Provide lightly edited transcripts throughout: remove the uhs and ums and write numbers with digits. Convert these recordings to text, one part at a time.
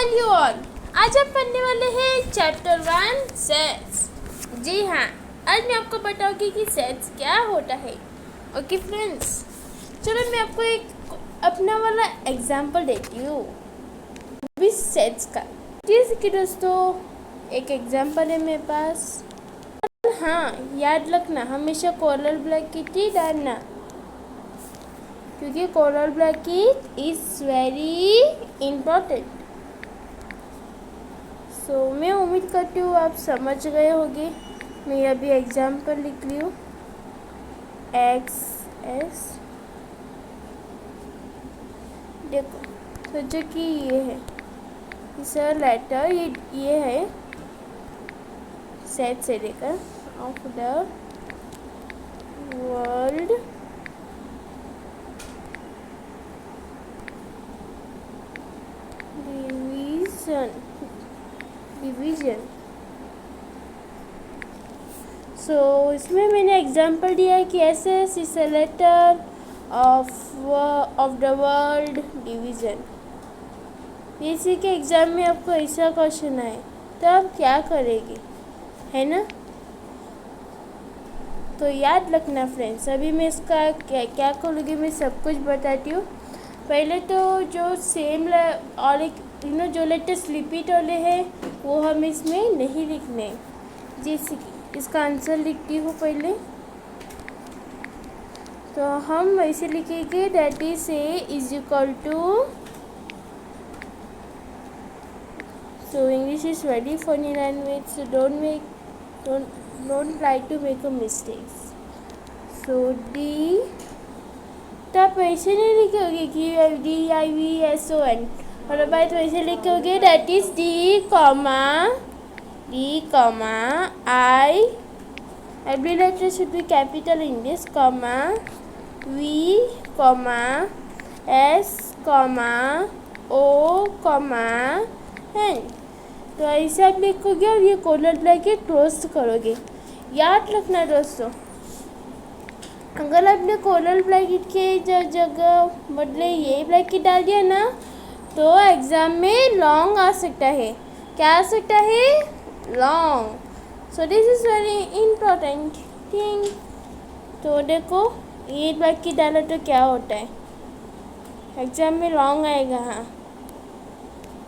Hello all, आज हम पढ़ने वाले हैं चैप्टर 1 सेट्स। जी हाँ, आज मैं आपको बताऊंगी कि सेट्स क्या होता है। ओके फ्रेंड्स, चलो मैं आपको एक अपना वाला एग्जांपल देती हूँ भी सेट्स का। जैसे कि दोस्तों एक एग्जांपल है मेरे पास। हाँ, याद रखना हमेशा कॉलर ब्रैकेट ही डालना, क्योंकि collar bracket is very important. मैं उम्मीद करती हूँ आप समझ गए होंगे। मैं अभी एग्जाम्पल लिख रही हूँ एक्स एस। देखो, सोचो कि ये है इस लेटर, ये है सेट से लेकर ऑफ द वर्ल्ड डिवीज़न। इसमें मैंने एग्जांपल दिया है कि S is a letter of the world division. इसी के एग्ज़ाम में आपको ऐसा क्वेश्चन आए तो आप क्या करेंगे, है ना? तो याद रखना फ्रेंड्स, अभी मैं इसका क्या करूँगी मैं सब कुछ बताती हूँ। पहले तो जो सेम और एक जो लेटेस्ट रिपीट वाले हैं वो हम इसमें नहीं लिखने। जैसे कि इसका आंसर लिखती हूँ पहले, तो हम वैसे लिखेंगे that is A is equal to. So English is very funny language, so don't try to make a mistakes. So D, तो आप वैसे नहीं लिखोगे कि DIVSON, और बात वैसे लिखोगे that is D I, every letter should be capital in this, V, S, O, N। तो ऐसे आप लिखोगे और ये कॉलर ब्रैकेट क्लोज करोगे। याद रखना दोस्तों, अगर आपने कॉलर ब्रैकेट के जगह बदले ये ब्रैकेट डाल दिया ना तो एग्ज़ाम में लॉन्ग आ सकता है। क्या आ सकता है? Long. So this is very important thing. तो देखो, ये ब्रैकेट डाला तो क्या होता है, एग्ज़ाम में लॉन्ग आएगा। हाँ,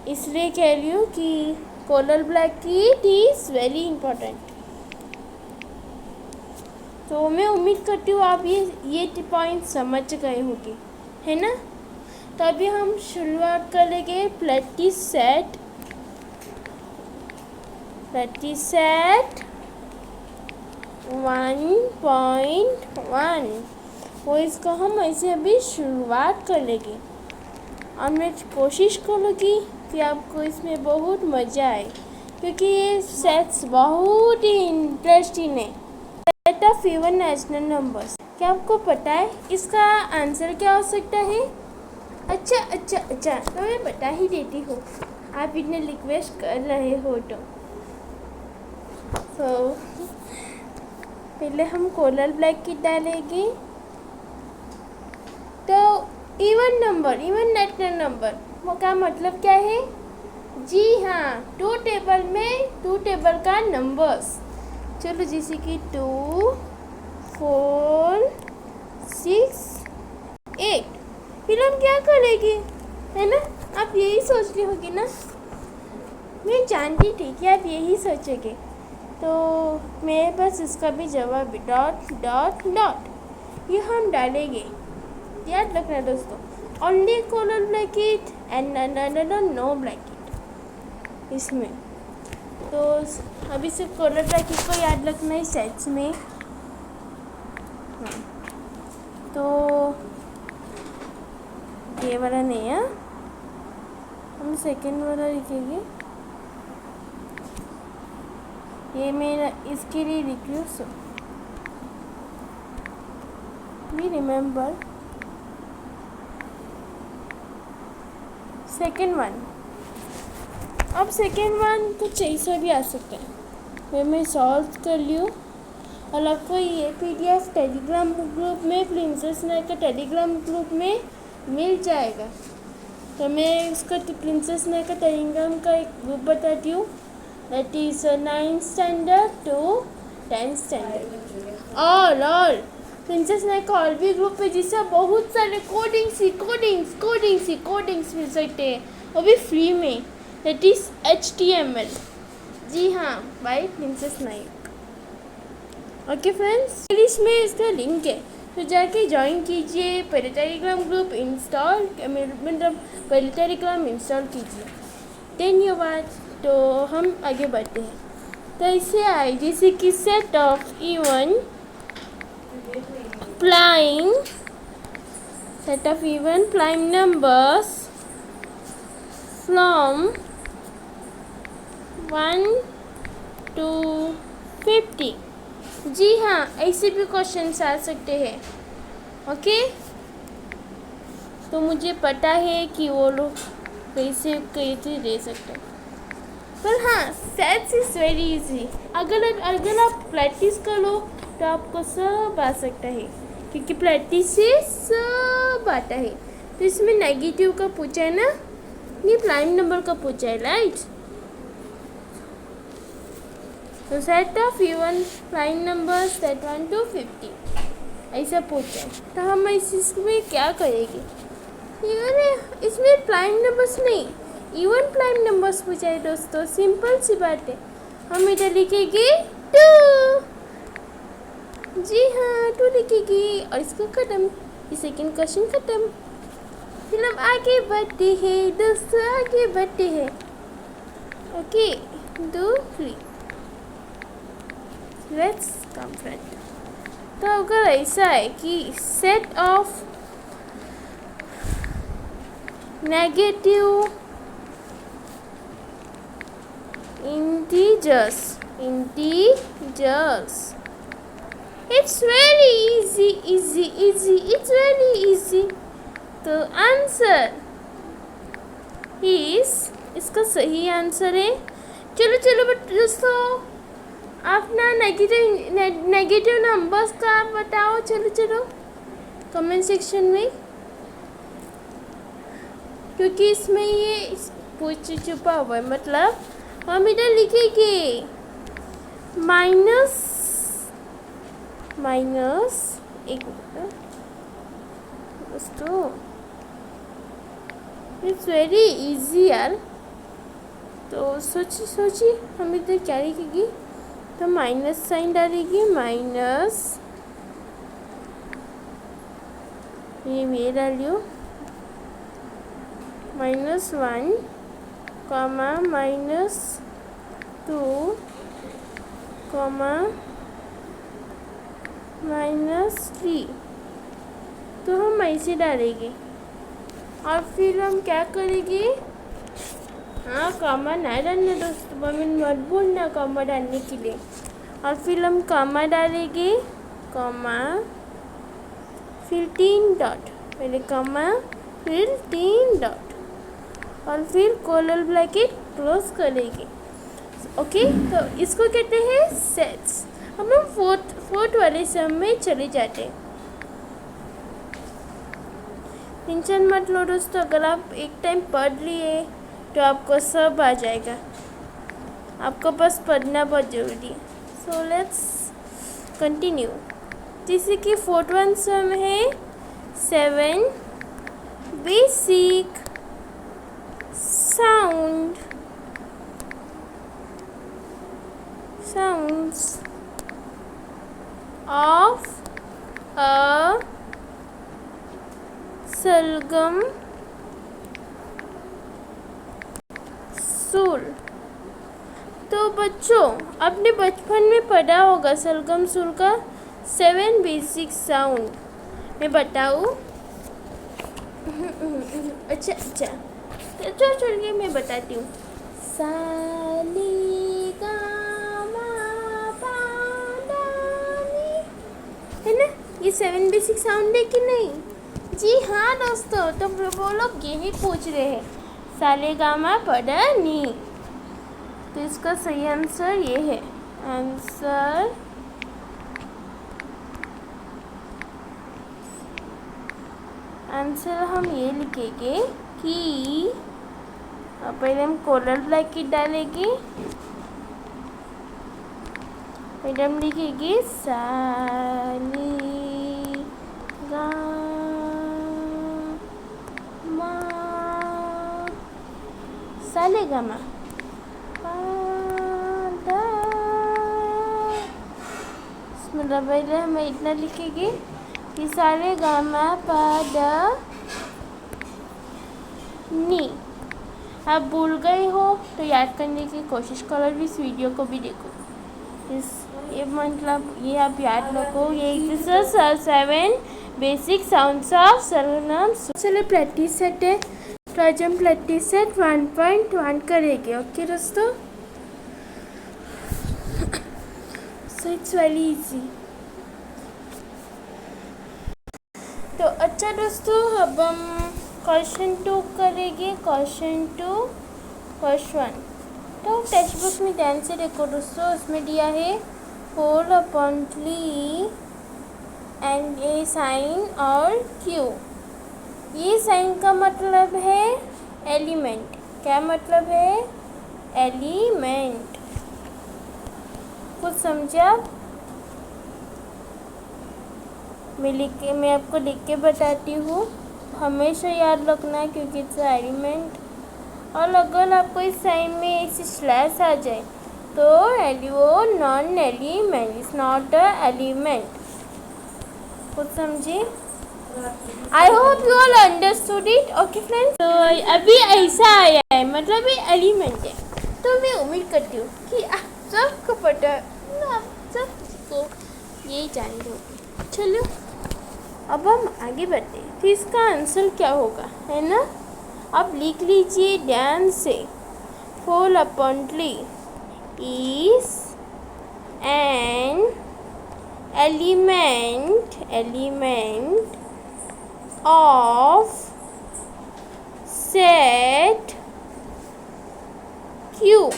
इसलिए कह रही हूँ कि collar bracket is very important. तो मैं उम्मीद करती हूँ आप ये पॉइंट समझ गए होंगे, है ना? तो अभी हम शुरुआत करेंगे प्रैक्टिस सेट 1.1। वो इसको हम ऐसे अभी शुरुआत करेंगे और मैं कोशिश करूँगी कि आपको इसमें बहुत मज़ा आए, क्योंकि ये सेट्स बहुत ही इंटरेस्टिंग है। Set of even national numbers, क्या आपको पता है इसका आंसर क्या हो सकता है? अच्छा, तो मैं बता ही देती हूँ, आप इतने रिक्वेस्ट कर रहे हो तो पहले हम कॉलर ब्रैकेट डालेंगे। तो इवन नेशनल नंबर, वो का मतलब क्या है? जी हाँ, टू टेबल का नंबर्स। चलो, जैसे कि 2, 4, 6, 8। फिर हम क्या करेंगे, है ना? आप यही सोच रही होगी ना, मैं जानती थी कि आप यही सोचोगे। तो मेरे पास इसका भी जवाब है, डॉट ये हम डालेंगे। याद रखना दोस्तों, only collar bracket and no bracket इसमें। तो अभी सिर्फ कॉलर ब्रैकेट को याद रखना है सेट्स में। हाँ, तो ये वाला नहीं है, हम सेकेंड वाला लिखेंगे। ये मैं इसके लिए लिख रही हूँ। So we remember second one. अब सेकेंड वन तो 600 भी आ सकता है। मैं सॉल्व कर लियो और आपको ये PDF टेलीग्राम ग्रुप में, प्रिंसेस नाइट का टेलीग्राम ग्रुप में मिल जाएगा। तो मैं इसका प्रिंसेस नाई का टेलीग्राम का एक ग्रुप बताती हूँ, that is 9th standard to 10th standard. और प्रिंसेस नाई का और भी ग्रुप है जिससे बहुत सारे कोडिंग्स मिल सकते हैं, वो भी फ्री में, दैट इज HTML। जी हाँ, बाय प्रिंसेस नाई। ओके फ्रेंड्स, इसमें इसका लिंक है, तो जाके ज्वाइन कीजिए। पहले टेलीग्राम ग्रुप इंस्टॉल, मतलब पहले टेलीग्राम इंस्टॉल कीजिए। धन्यवाद। तो हम आगे बढ़ते हैं। तो इसे आए जैसे कि set of even prime numbers from 1 to 50। जी हाँ, ऐसे भी क्वेश्चंस आ सकते हैं। ओके, तो मुझे पता है कि वो लोग कैसे दे सकते हैं, पर हाँ, सेट्स इज़ वेरी इजी। अगर आप प्रैक्टिस कर लो तो आपको सब आ सकता है, क्योंकि प्रैक्टिस से सब आता है। तो इसमें नेगेटिव का पूछा है ना, ये प्राइम नंबर का पूछा है, राइट। तो set of even prime numbers set 1 to 50 ऐसा पूछा है। तो हम इसमें क्या करेंगे, इसमें प्राइम नंबर्स नहीं, इवन प्राइम नंबर्स पूछा है दोस्तों। सिंपल सी बात है, हम इधर लिखेंगे 2। जी हाँ, 2 लिखेगी और इसको खत्म, ये सेकेंड क्वेश्चन खत्म। फिर हम आगे बढ़ते हैं दोस्तों, आगे बढ़ते हैं। Okay, 2 3 let's come friend. तो अगर ऐसा है कि set of negative integers, it's very easy, it's very easy। तो आंसर is, इसका सही आंसर है, चलो दोस्तों, अपना नेगेटिव नंबर्स का बताओ, चलो कमेंट सेक्शन में, क्योंकि इसमें ये पूछ छुपा हुआ है। मतलब हम इधर लिखेंगे माइनस एक मिनट दोस्तों, इट्स वेरी इजी यार। तो सोचिए हम इधर क्या लिखेंगे, तो माइनस साइन डालेगी, माइनस, ये डालियो, -1, -2, -3। तो हम ऐसे डालेंगे और फिर हम क्या करेंगे, हाँ कॉमा ना डालना दोस्तों, मम्मी मत बोलना कॉमा डालने के लिए। और फिर हम कॉमा डालेंगे, कॉमा फिर 3 डॉट, पहले कॉमा फिर 3 डॉट और फिर कोलन ब्रैकेट क्लोज करेंगे। ओके, तो इसको कहते हैं सेट्स। हम फोर्थ वाले सम में चले जाते हैं। टेंशन मत लो दोस्तों, अगर आप एक टाइम पढ़ लिए तो आपको सब आ जाएगा, आपको बस पढ़ना बहुत ज़रूरी है। So let's continue. जैसे कि फोर्थ वन सम है 7 बेसिक sounds of a सलगम सूल। तो बच्चों, आपने बचपन में पढ़ा होगा सलगम सूल का 7 बेसिक साउंड। मैं बताऊँ? अच्छा, तो चलिए मैं बताती हूँ। साली गा मा पा दा नी, है ना, ये 7 बेसिक साउंड है कि नहीं? जी हाँ दोस्तों, तो वो लोग यही पूछ रहे हैं, साले गा मा पा दा नी। तो इसका सही आंसर ये है। आंसर हम ये लिखेंगे कि अब पहले हम कोरल ब्लैकेट डालेंगे। मैडम लिखेगी सा नी गा मा, सारेगामा पा दा। मतलब पहले हम इतना लिखेंगे कि सारेगामा पा दा नी। आप भूल गए हो तो याद करने की कोशिश करो, इस वीडियो को भी देखो। इस ये मतलब ये आप याद रखो, ये 7 बेसिक साउंड्स ऑफ सर्वनाम। चलो प्रैक्टिस सेट है, तो आज हम प्रैक्टिस सेट 1.1 करेंगे। ओके दोस्तों, सो इट्स वेरी इजी। तो अच्छा दोस्तों, अब हम क्वेश्चन 2 करेंगे। Question 2 first 1। तो टेक्स्ट बुक में ध्यान से देखो दोस्तों, उसमें दिया है होल अपॉन्टली एंड ए साइन और क्यू। ये साइन का मतलब है एलिमेंट। क्या मतलब है? एलिमेंट। कुछ समझे आप? मैं आपको लिख के बताती हूँ, हमेशा याद रखना क्योंकि इट्स एलिमेंट। और अगर आपको इस साइन में ऐसी स्लैश आ जाए तो वो non element, is not a element. कुछ समझे? आई hope you all understood it. Okay friends, तो अभी ऐसा आया है मतलब ये एलिमेंट है। तो मैं उम्मीद करती हूँ कि आप सबको पता, आप सबको ये जान दोगे। चलो अब हम आगे बढ़ते हैं। तो इसका आंसर क्या होगा, है ना? अब लिख लीजिए ध्यान से। होल अपॉन्टली is an element of set Q.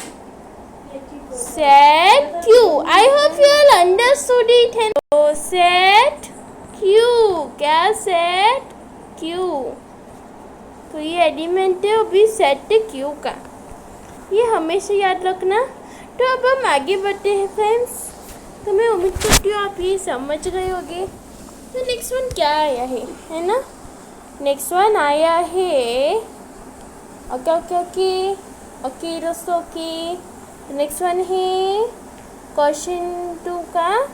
Set Q. I hope you all understood it. So set Q. क्या set Q? तो ये एलिमेंट है अभी सेट Q का, ये हमेशा याद रखना। तो अब हम आगे बढ़ते हैं फ्रेंड्स। तो मैं उम्मीद करती हूँ आप ये समझ गए होंगे। तो नेक्स्ट वन क्या आया है ना? नेक्स्ट वन आया है ओके दोस्तों, ओके। नेक्स्ट वन है क्वेश्चन 2 का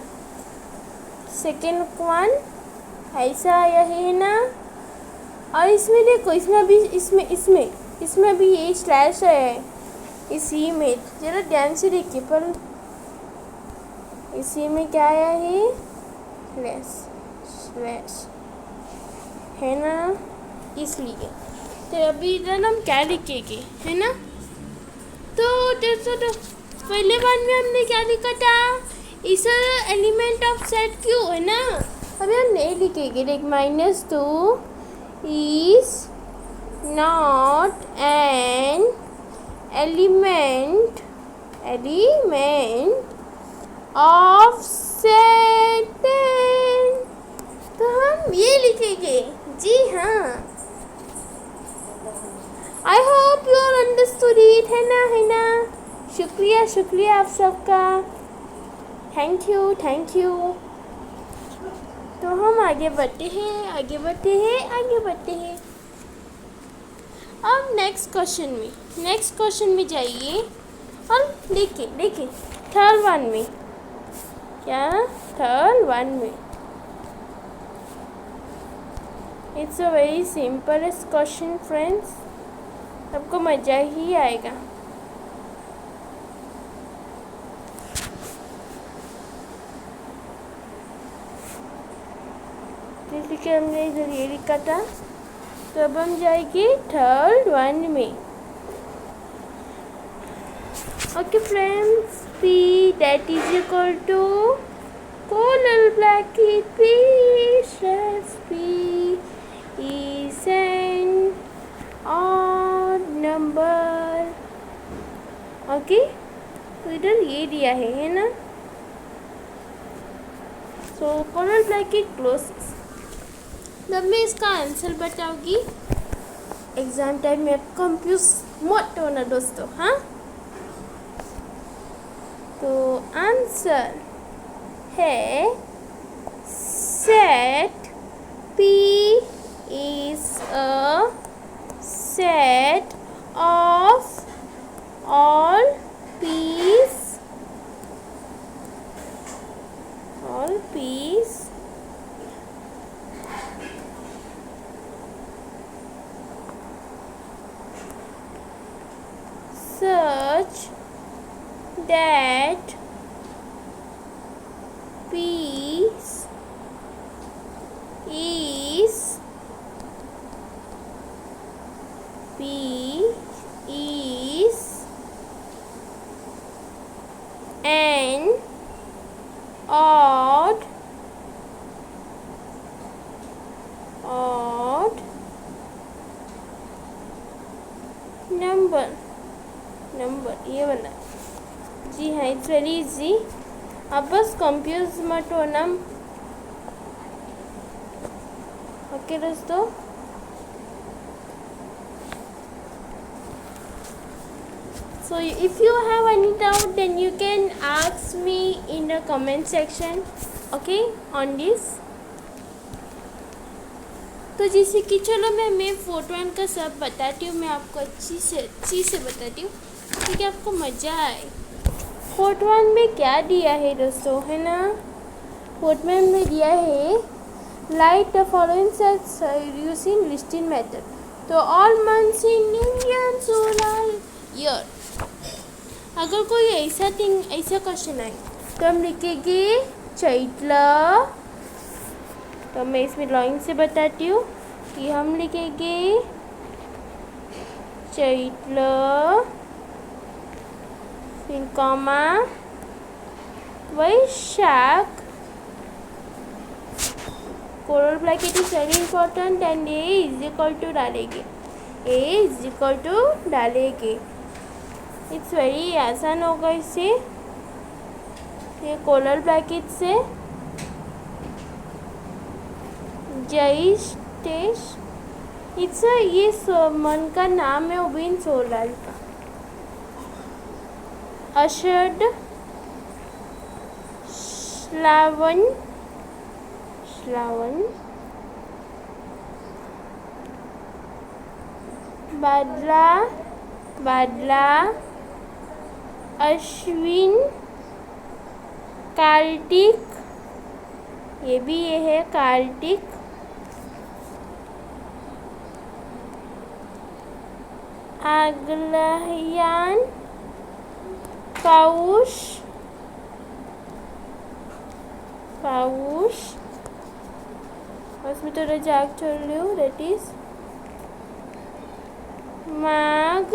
सेकेंड वन, ऐसा आया है ना। और इसमें देखो, इसमें भी ये स्लैश है इसी में, जरा ध्यान से देखिए। पर इसी में क्या आया है? स्लैश है ना, इसलिए। तो अभी इधर हम क्या लिखेंगे, है ना? तो पहले बार में हमने क्या लिखा था? इस एलिमेंट ऑफ सेट क्यू, है ना? अभी हम नहीं लिखेंगे। देख, -2 is not an element of set. तो हम ये लिखेंगे, जी हाँ। I hope you are understood it, है ना? शुक्रिया आप सबका, थैंक यू। तो हम आगे बढ़ते हैं। अब नेक्स्ट क्वेश्चन में जाइए और देखिए थर्ड वन में क्या, थर्ड वन में it's a very simple question friends, आपको मज़ा ही आएगा। जैसे कि हमने इधर ये लिखा था, तो अब हम जाएंगे थर्ड वन में। Okay friends, P that is equal to color bracket P slash P is an odd number। Okay, तो इधर ये दिया है ना? सो color bracket क्लोज। जब मैं इसका आंसर बताऊंगी एग्ज़ाम टाइम में कंफ्यूज मत होना दोस्तों, हाँ। तो आंसर है set P is a set of all P's such that P is an odd number ये वाला। जी हाँ, इट्स वेरी इजी। आप बस कंफ्यूज मत होना। ओके दोस्तों, so if you have any doubt then you can ask me in the comment section, okay, on this। तो जैसे कि चलो मैं फोटो वन का सब बताती हूँ, मैं आपको अच्छी से बताती हूँ ताकि आपको मज़ा आए। फोटो वन में क्या दिया है दोस्तों, है ना। फोटो वन में दिया है write the following sets using listing method, तो all months in Indian solar year. अगर कोई ऐसा क्वेश्चन आए तो हम लिखेंगे चैत्र। तो मैं इसमें लाइन से बताती हूँ कि हम लिखेंगे चैत्र, फिर comma Vaishakh, curly bracket is very important, and a is equal to डालेंगे। इट्स वेरी आसान होगा इससे, ये कोरल ब्रैकेट से ज्येष्ठ, इट्स ये मन का नाम है उबिन सोलाल का। अषाढ़, श्रावण, बादला, अश्विन, कार्तिक, ये है कार्तिक, अग्रहायण, पौष, उसमें थोड़ा जाग छोड़ रही हूँ, दैट इज माघ,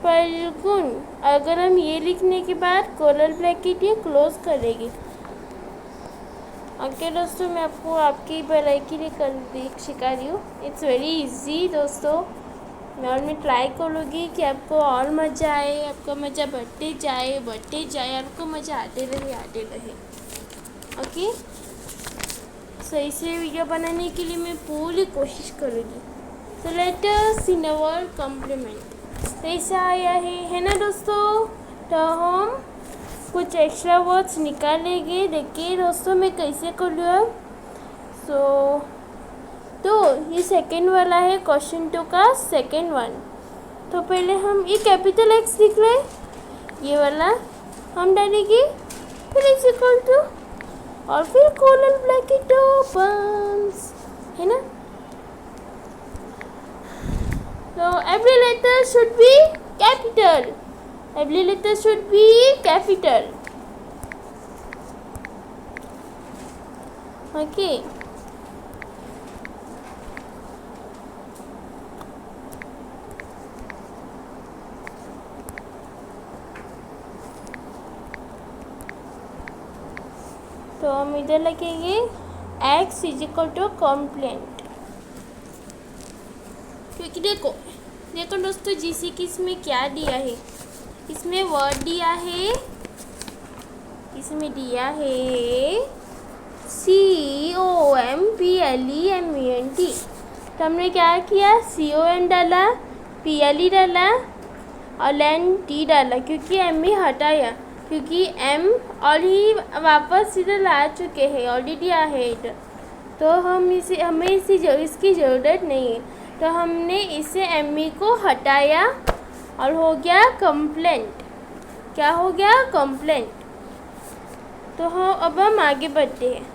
फाल्गुन। अगर हम ये लिखने के बाद कोरल ब्रैकेट ये क्लोज करेंगे। ओके दोस्तों, मैं आपको आपकी भलाई के लिए सिखा रही हूँ। इट्स वेरी इजी दोस्तों, मैं ट्राई करूँगी कि आपको और मज़ा आए, आपका मज़ा बढ़ते जाए, आपको मज़ा आते रहे। ओके, सही से वीडियो बनाने के लिए मैं पूरी कोशिश करूँगी। सो लेट अस इन अवर कॉम्प्लीमेंट। ऐसा आया है ना दोस्तों। तो हम कुछ एक्स्ट्रा वर्ड्स निकालेंगे। देखिए दोस्तों मैं कैसे कर लूँ अब। तो ये सेकेंड वाला है क्वेश्चन 2 का सेकेंड वन। तो पहले हम ये कैपिटल एक्स लिख रहे, ये वाला हम डालेंगे, फिर इज इक्वल टू, और फिर कोलन ब्रैकेट ओपन्स, है ना। तो every letter should be capital, okay. तो हम इधर लिखेंगे x is equal to complement, क्योंकि देखो दोस्तों जैसे कि इसमें क्या दिया है, इसमें वर्ड दिया है, इसमें दिया है COMPLEMENT। तो हमने क्या किया, COM डाला, PLE डाला और LENT डाला, क्योंकि ME हटाया, क्योंकि M और ही वापस इधर ला चुके हैं, ऑलरेडी है इधर, तो हमें इसकी ज़रूरत नहीं है। तो हमने इसे ME को हटाया और हो गया कंप्लेंट। क्या हो गया, कंप्लेंट। तो अब हम आगे बढ़ते हैं।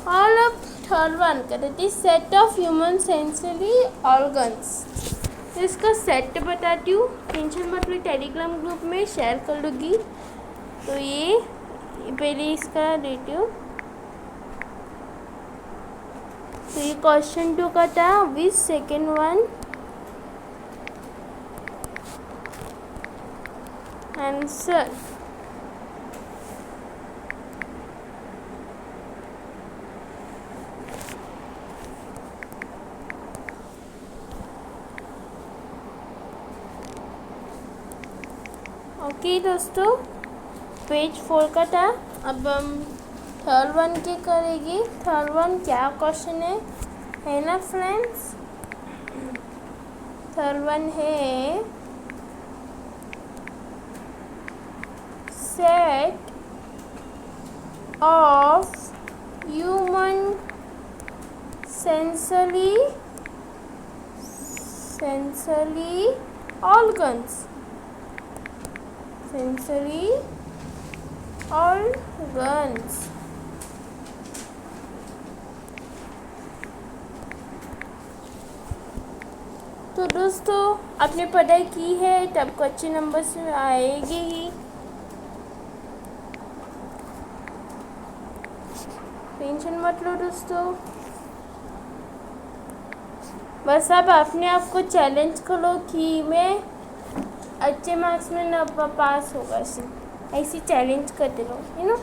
और अब थर्ड वन का, that is set of human sensory organs. तो इसका सेट बताती हूँ, टेंशन मत लो, टेलीग्राम ग्रुप में शेयर कर लूँगी। तो ये पहले इसका देती हूँ। तो ये क्वेश्चन 2 का था, विच सेकेंड वन आंसर। ओके दोस्तों, पेज 4 का था। अब हम थर्ड वन के करेंगे। थर्ड वन क्या क्वेश्चन है ना फ्रेंड्स? थर्ड वन है set of human sensory organs। Sensory organs। तो दोस्तों आपने पढ़ाई की है तब को अच्छे नंबर से आएगी ही, टेंशन मत लो दोस्तों। बस अब अपने आप को चैलेंज करो कि मैं अच्छे मार्क्स में न पास होगा, ऐसी चैलेंज करते रहो, यू नो।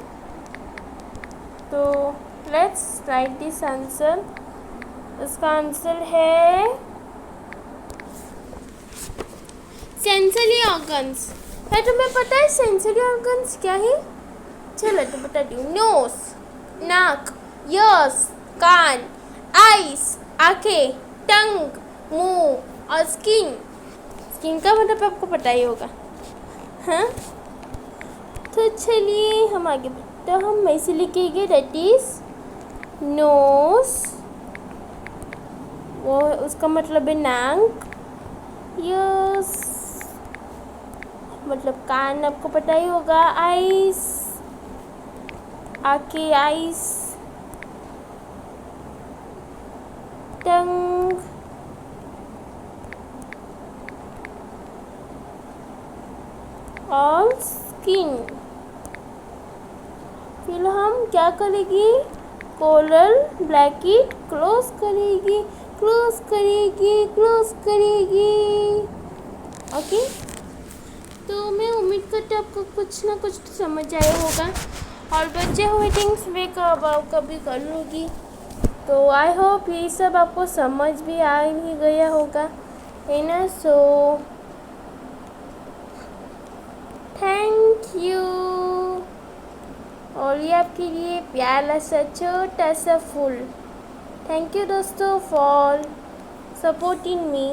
तो लेट्स राइट दिस आंसर। इसका आंसर है सेंसरी ऑर्गन्स। है तुम्हें पता है सेंसरी ऑर्गन्स क्या है? चलो तो बताती हूँ। नोज, नाक, ईयर्स, कान, आइस, आंखें, टंग, मुंह और स्किन। स्किन का मतलब आपको पता ही होगा, हाँ। तो चलिए हम आगे बढ़ते। तो हम ऐसे लिखेंगे, दैट इज नोज, वो उसका मतलब है नाक। यस मतलब कान, आपको पता ही होगा। आइस, आंखें, आइस, टंग, और स्किन। फिर हम क्या करेंगे, कोरल ब्रैकेट क्लोज करेगी, क्लोज करेगी, क्लोज करेगी। ओके, तो मैं उम्मीद करती हूँ आपको कुछ ना कुछ तो समझ आया होगा, और बचे हुए थिंग्स मैं कभी कर लूँगी। तो आई होप ये सब आपको समझ भी आ ही गया होगा, है ना। So thank you. और ये आपके लिए प्यारा सा छोटा सा फूल। थैंक यू दोस्तों for supporting me.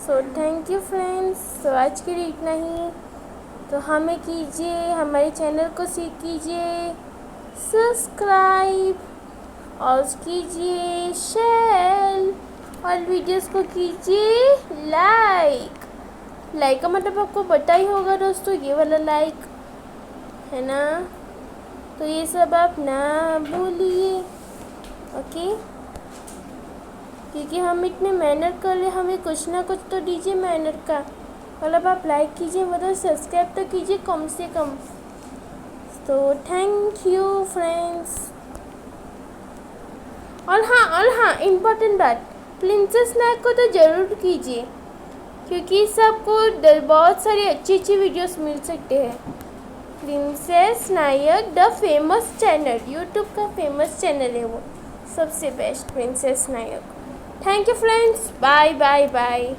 So thank you friends. तो आज के लिए इतना ही। तो हमें कीजिए, हमारे चैनल को कीजिए सब्सक्राइब और कीजिए शेयर, और वीडियोस को कीजिए लाइक। लाइक का मतलब आपको पता ही होगा दोस्तों, ये वाला लाइक है ना। तो ये सब आप ना भूलिए, ओके। क्योंकि हम इतने मेहनत कर रहे, हमें कुछ ना कुछ तो दीजिए मेहनत का। मतलब आप लाइक कीजिए, मतलब सब्सक्राइब तो कीजिए कम से कम। तो थैंक यू फ्रेंड्स। और हाँ इम्पोर्टेंट बात, प्रिंसेस नायक को तो ज़रूर कीजिए, क्योंकि सबको बहुत सारी अच्छी वीडियोस मिल सकते हैं। Princess Nayak the famous channel, YouTube का फेमस चैनल है वो, सबसे best princess Nayak. Thank you friends, bye bye bye.